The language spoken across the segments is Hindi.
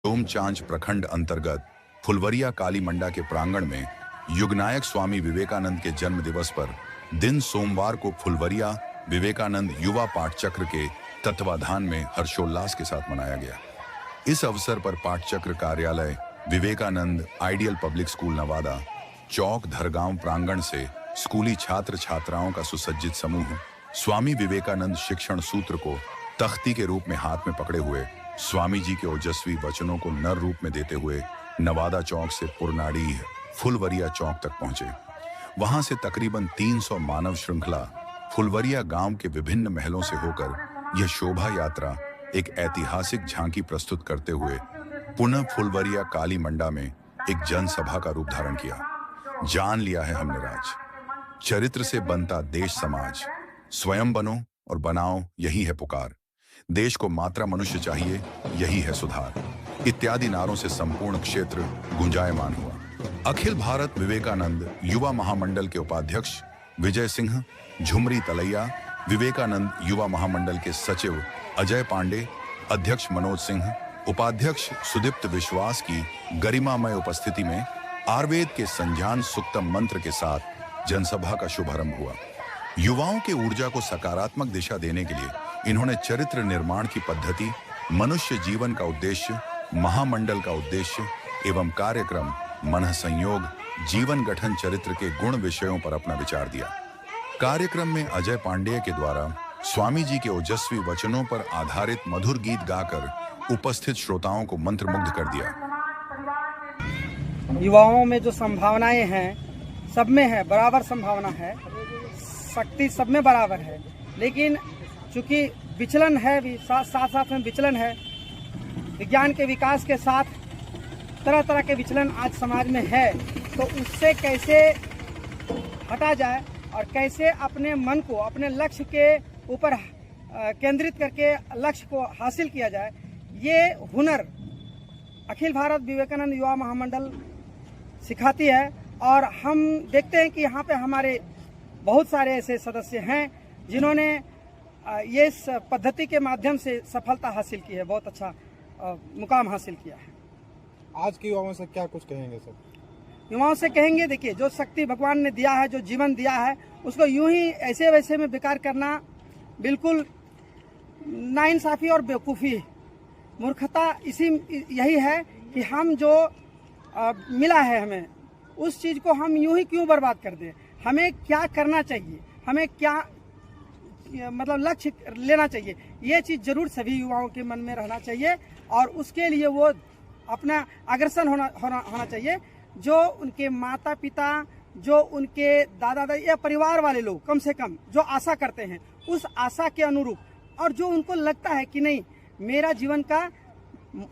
सोमचांच प्रखंड अंतर्गत फुलवरिया काली मंडा के प्रांगण में युगनायक स्वामी विवेकानंद के जन्म दिवस पर दिन सोमवार को फुलवरिया विवेकानंद युवा पाठचक्र के तत्वाधान में हर्षोल्लास के साथ मनाया गया। इस अवसर पर पाठचक्र कार्यालय, Vivekananda ideal public school Nawada, चौक धरगांव प्रांगण से स्कूली छात्र छात्राओं का सुसज्जित समूह स्वामी विवेकानंद शिक्षण सूत्र को तख्ती के रूप में हाथ में पकड़े हुए स्वामी जी के ओजस्वी वचनों को नर रूप में देते हुए नवादा चौक से पुरनाड़ी फुलवरिया चौक तक पहुंचे। वहां से तकरीबन 300 मानव श्रृंखला फुलवरिया गांव के विभिन्न महलों से होकर यह शोभा यात्रा एक ऐतिहासिक झांकी प्रस्तुत करते हुए पुनः फुलवरिया काली मंडा में एक जनसभा का रूप धारण किया। जान लिया है हमने राज, चरित्र से बनता देश समाज, स्वयं बनो और बनाओ यही है पुकार, देश को मात्रा मनुष्य चाहिए यही है सुधार, इत्यादि नारों से संपूर्ण क्षेत्र गुंजायमान हुआ। अखिल भारत विवेकानंद युवा महामंडल के उपाध्यक्ष विजय सिंह झुमरी तलैया, विवेकानंद युवा महामंडल के सचिव अजय पांडे, अध्यक्ष मनोज सिंह, उपाध्यक्ष सुदीप्त विश्वास की गरिमामय उपस्थिति में आयुर्वेद के संज्ञान सुक्तम मंत्र के साथ जनसभा का शुभारंभ हुआ। युवाओं के ऊर्जा को सकारात्मक दिशा देने के लिए इन्होंने चरित्र निर्माण की पद्धति, मनुष्य जीवन का उद्देश्य, महामंडल का उद्देश्य एवं कार्यक्रम, मन संयोग, जीवन गठन चरित्र के गुण विषयों पर अपना विचार दिया। कार्यक्रम में अजय पांडेय के द्वारा स्वामी जी के ओजस्वी वचनों पर आधारित मधुर गीत गाकर उपस्थित श्रोताओं को मंत्रमुग्ध कर दिया। युवाओं में जो संभावनाएं हैं सब में है, बराबर संभावना है, शक्ति सब में बराबर है, लेकिन चूंकि विचलन है भी साथ में विचलन है। विज्ञान के विकास के साथ तरह तरह के विचलन आज समाज में है, तो उससे कैसे हटा जाए और कैसे अपने मन को अपने लक्ष्य के ऊपर केंद्रित करके लक्ष्य को हासिल किया जाए, ये हुनर अखिल भारत विवेकानंद युवा महामंडल सिखाती है। और हम देखते हैं कि यहाँ पे हमारे बहुत सारे ऐसे सदस्य हैं जिन्होंने ये इस पद्धति के माध्यम से सफलता हासिल की है, बहुत अच्छा मुकाम हासिल किया है। आज के युवाओं से क्या कुछ कहेंगे सर? युवाओं से कहेंगे, देखिए जो शक्ति भगवान ने दिया है, जो जीवन दिया है, उसको यूं ही ऐसे वैसे में बेकार करना बिल्कुल नाइंसाफी और बेवकूफ़ी, मूर्खता यही है कि हम जो मिला है हमें, उस चीज़ को हम यूं ही क्यों बर्बाद कर दें। हमें क्या करना चाहिए, हमें क्या मतलब लक्ष्य लेना चाहिए, ये चीज़ जरूर सभी युवाओं के मन में रहना चाहिए और उसके लिए वो अपना अग्रसर होना चाहिए। जो उनके माता पिता, जो उनके दादा दादी या परिवार वाले लोग कम से कम जो आशा करते हैं, उस आशा के अनुरूप, और जो उनको लगता है कि नहीं मेरा जीवन का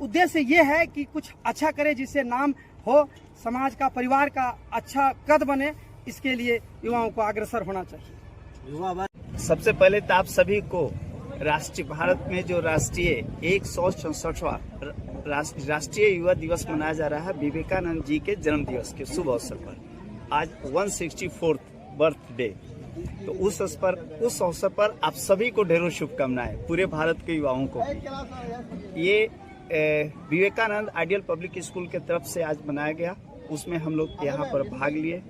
उद्देश्य ये है कि कुछ अच्छा करे, जिससे नाम हो, समाज का, परिवार का अच्छा कद बने, इसके लिए युवाओं को अग्रसर होना चाहिए। सबसे पहले तो आप सभी को राष्ट्रीय भारत में जो राष्ट्रीय 164वां राष्ट्रीय युवा दिवस मनाया जा रहा है विवेकानंद जी के जन्म दिवस के शुभ अवसर पर, आज 164th बर्थडे, तो उस अवसर पर आप सभी को ढेरों शुभकामनाएं, पूरे भारत के युवाओं को भी। ये विवेकानंद आइडियल पब्लिक स्कूल के तरफ से आज मनाया गया, उसमें हम लोग यहाँ पर भाग लिए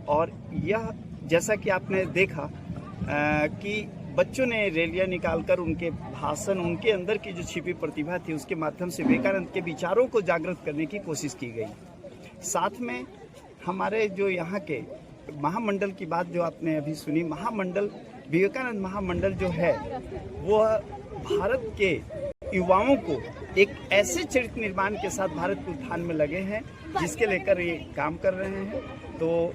और यह जैसा कि आपने देखा कि बच्चों ने रैलियां निकालकर उनके भाषण, उनके अंदर की जो छिपी प्रतिभा थी, उसके माध्यम से विवेकानंद के विचारों को जागृत करने की कोशिश की गई। साथ में हमारे जो यहाँ के महामंडल की बात जो आपने अभी सुनी, महामंडल विवेकानंद महामंडल जो है वो भारत के युवाओं को एक ऐसे चरित्र निर्माण के साथ भारत के उत्थान में लगे हैं जिसके लेकर ये काम कर रहे हैं। तो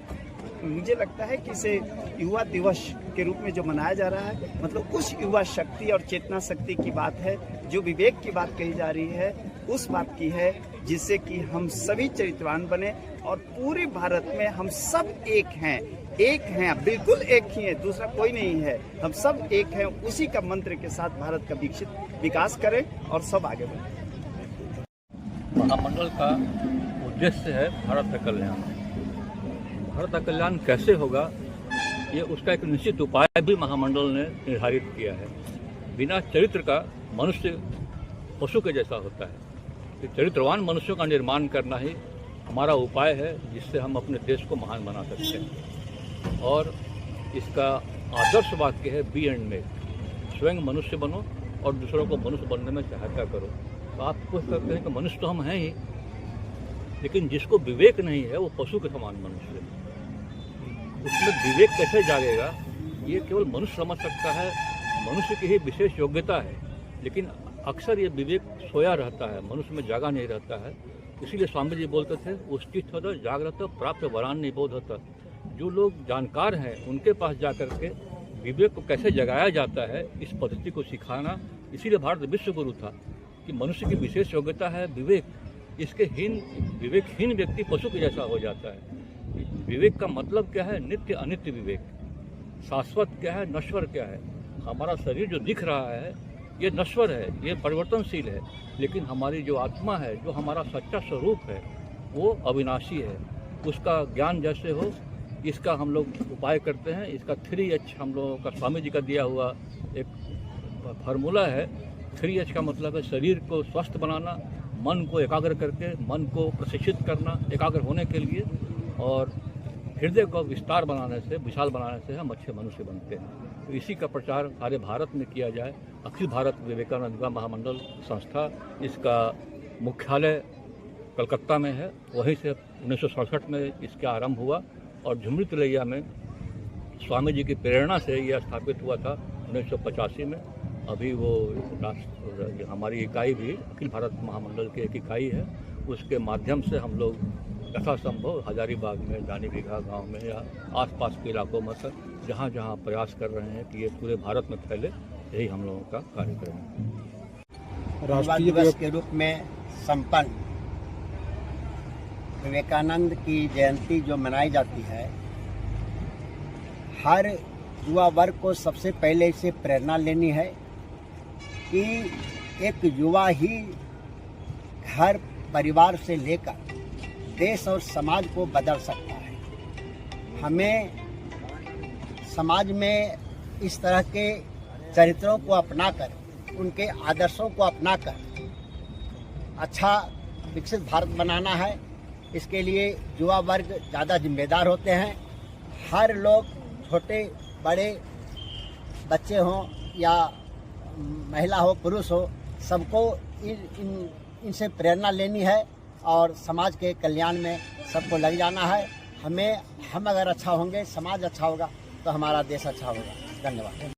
मुझे लगता है कि इसे युवा दिवस के रूप में जो मनाया जा रहा है, मतलब उस युवा शक्ति और चेतना शक्ति की बात है, जो विवेक की बात कही जा रही है, उस बात की है जिससे कि हम सभी चरित्रवान बने और पूरे भारत में हम सब एक हैं, बिल्कुल एक ही है, दूसरा कोई नहीं है, हम सब एक हैं। उसी का मंत्र के साथ भारत का विकास करें और सब आगे बढ़ें। महामंडल का उद्देश्य है भारत का कल्याण। भारत का कल्याण कैसे होगा, ये उसका एक निश्चित उपाय भी महामंडल ने निर्धारित किया है। बिना चरित्र का मनुष्य पशु के जैसा होता है। कि चरित्रवान मनुष्यों का निर्माण करना ही हमारा उपाय है, जिससे हम अपने देश को महान बना सकते हैं। और इसका आदर्श वाक्य है बी एंड मेक, स्वयं मनुष्य बनो और दूसरों को मनुष्य बनने में सहायता करो। तो आप पूछ सकते हैं कि मनुष्य तो हम हैं ही, लेकिन जिसको विवेक नहीं है वो पशु के समान मनुष्य है। उसमें विवेक कैसे जागेगा ये केवल मनुष्य समझ सकता है, मनुष्य की ही विशेष योग्यता है। लेकिन अक्सर ये विवेक सोया रहता है, मनुष्य में जागा नहीं रहता है। इसीलिए स्वामी जी बोलते थे उत्तिष्ठ जागृत प्राप्त वरान निबोधत। जो लोग जानकार हैं उनके पास जाकर के विवेक को कैसे जगाया जाता है इस पद्धति को सिखाना। इसीलिए भारत विश्व गुरु था कि मनुष्य की विशेष योग्यता है विवेक। इसके विवेकहीन व्यक्ति पशु के जैसा हो जाता है। विवेक का मतलब क्या है? नित्य अनित्य विवेक। शाश्वत क्या है, नश्वर क्या है। हमारा शरीर जो दिख रहा है ये नश्वर है, ये परिवर्तनशील है, लेकिन हमारी जो आत्मा है, जो हमारा सच्चा स्वरूप है, वो अविनाशी है। उसका ज्ञान जैसे हो, इसका हम लोग उपाय करते हैं। इसका 3H हम लोगों का स्वामी जी का दिया हुआ एक फार्मूला है। 3H का मतलब है शरीर को स्वस्थ बनाना, मन को एकाग्र करके मन को प्रशिक्षित करना एकाग्र होने के लिए, और हृदय को विस्तार बनाने से, विशाल बनाने से हम अच्छे मनुष्य बनते हैं। तो इसी का प्रचार सारे भारत में किया जाए। अखिल भारत विवेकानंद युवा महामंडल संस्था, इसका मुख्यालय कलकत्ता में है। वहीं से 1967 में इसका आरंभ हुआ और झुमरी तिलैया में स्वामी जी की प्रेरणा से यह स्थापित हुआ था 1985 में। अभी वो हमारी इकाई भी अखिल भारत महामंडल की एक इकाई है। उसके माध्यम से हम लोग यथासंभव हजारीबाग में, जानी बिघा गांव में या आसपास के इलाकों में से जहाँ जहाँ प्रयास कर रहे हैं कि ये पूरे भारत में फैले, यही हम लोगों का कार्यक्रम है। राष्ट्रीय दिवस के रूप में संपन्न विवेकानंद की जयंती जो मनाई जाती है, हर युवा वर्ग को सबसे पहले इसे प्रेरणा लेनी है कि एक युवा ही घर परिवार से लेकर देश और समाज को बदल सकता है। हमें समाज में इस तरह के चरित्रों को अपनाकर, उनके आदर्शों को अपनाकर अच्छा विकसित भारत बनाना है। इसके लिए युवा वर्ग ज़्यादा जिम्मेदार होते हैं। हर लोग, छोटे बड़े बच्चे हों या महिला हो, पुरुष हो, सबको इनसे प्रेरणा लेनी है और समाज के कल्याण में सबको लग जाना है। हम अगर अच्छा होंगे, समाज अच्छा होगा तो हमारा देश अच्छा होगा। धन्यवाद।